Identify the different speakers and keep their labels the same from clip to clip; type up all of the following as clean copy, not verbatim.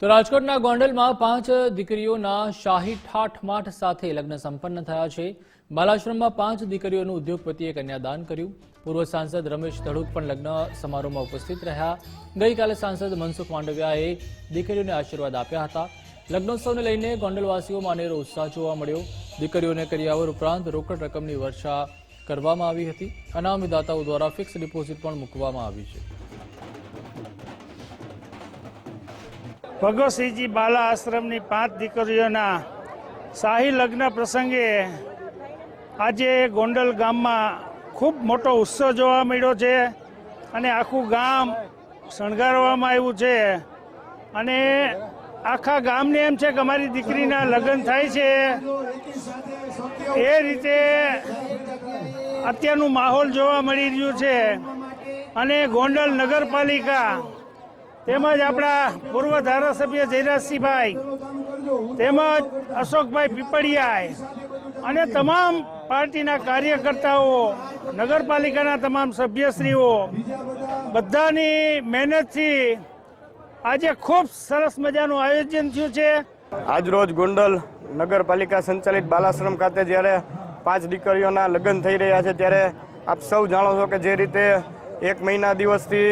Speaker 1: તો રાજકોટના ગોંડલમાં 5 દીકરીઓના શાહી ઠાઠમાઠ સાથે લગ્ન સંપન્ન થયા છે। બાલાશ્રમમાં 5 દીકરીઓનું ઉદ્યોગપતિએ કન્યાદાન કર્યું। પૂર્વ સાંસદ રમેશ ધડુક પણ લગ્ન સમારોહમાં ઉપસ્થિત રહ્યા। ગઈકાલે સાંસદ મનસુખ માંડવિયાએ દીકરીઓને આશીર્વાદ આપ્યા હતા। લગ્નોત્સવને લઈને ગોંડલવાસીઓમાં અનેરો ઉત્સાહ જોવા મળ્યો। દીકરીઓને કરિયાવર ઉપરાંત રોકડ રકમની વર્ષા કરવામાં આવી હતી। અનામી દાતાઓ દ્વારા ફિક્સ ડિપોઝિટ પણ મૂકવામાં આવી છે।
Speaker 2: ભગવતસિંહજી બાલા આશ્રમની 5 દીકરીઓના શાહી લગ્ન પ્રસંગે આજે ગોંડલ ગામમાં ખૂબ મોટો ઉત્સવ જોવા મળ્યો છે અને આખું ગામ શણગારવામાં આવ્યું છે અને આખા ગામને એમ છે કે અમારી દીકરીના લગ્ન થાય છે। એ રીતે અત્યારનું માહોલ જોવા મળી રહ્યું છે અને ગોંડલ નગરપાલિકા તેમજ આપણા પૂર્વ ધારાસભ્ય જયરાજસિંહભાઈ તેમજ અશોકભાઈ પીપળિયા અને તમામ પાર્ટીના કાર્યકર્તાઓ, નગરપાલિકાના તમામ સભ્યશ્રીઓ બધાની મહેનતથી આજે ખૂબ સરસ મજાનું આયોજન થયું છે।
Speaker 3: આજરોજ ગોંડલ નગરપાલિકા સંચાલિત બાલાશ્રમ ખાતે જ્યારે 5 દીકરીઓના લગ્ન થઈ રહ્યા છે ત્યારે આપ સૌ જાણો છો કે જે રીતે 1 મહિના દિવસથી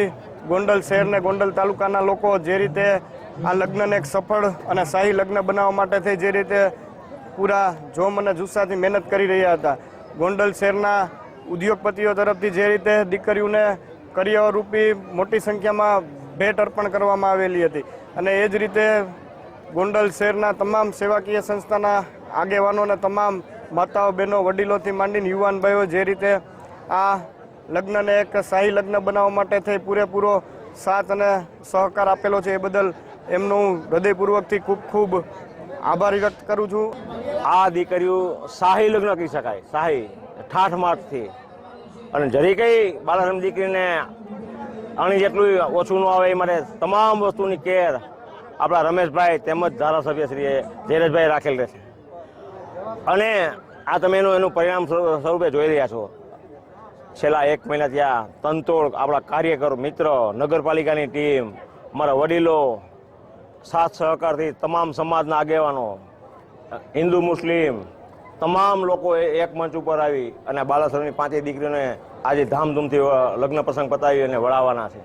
Speaker 3: ગોંડલ શહેર ને ગોંડલ તાલુકાના લોકો જે રીતે આ લગ્નને એક સફળ અને શાહી લગ્ન બનાવવા માટે થઈ જે રીતે પૂરા જોમ અને જુસ્સાથી મહેનત કરી રહ્યા હતા। ગોંડલ શહેરના ઉદ્યોગપતિઓ તરફથી જે રીતે દીકરીઓને કરિયાવર રૂપી મોટી સંખ્યામાં ભેટ અર્પણ કરવામાં આવેલી હતી અને એ જ રીતે ગોંડલ શહેરના તમામ સેવાકીય સંસ્થાના આગેવાનો અને તમામ માતાઓ, બહેનો, વડીલોથી માંડીને યુવાન ભાઈઓ જે રીતે આ લગ્નને એક શાહી લગ્ન બનાવવા માટે થઈ પૂરેપૂરો સાથ અને સહકાર આપેલો છે એ બદલ એમનું હૃદયપૂર્વકથી ખૂબ ખૂબ આભાર વ્યક્ત કરું છું।
Speaker 4: આ દીકરીઓ શાહી લગ્ન કહી શકાય, શાહી ઠાઠમાઠથી, અને જરી કઈ બાલાશ્રમ દીકરીને અણી જેટલું ઓછું ન આવે એ માટે તમામ વસ્તુની કેર આપણા રમેશભાઈ તેમજ ધારાસભ્યશ્રીએ જયરાજભાઈ રાખેલ રહેશે અને આ તમે એનું પરિણામ સ્વરૂપે જોઈ રહ્યા છો। છેલ્લા 1 મહિના ત્યાં તનતોડ આપણા કાર્યકરો, મિત્ર, નગરપાલિકાની ટીમ, અમારા વડીલો, સાથ સહકારથી તમામ સમાજના આગેવાનો, હિન્દુ મુસ્લિમ તમામ લોકો એક મંચ ઉપર આવી અને બાલાશ્રમની 5 દીકરીઓને આજે ધામધૂમથી લગ્ન પ્રસંગ પતાવી અને વળાવવાના છે।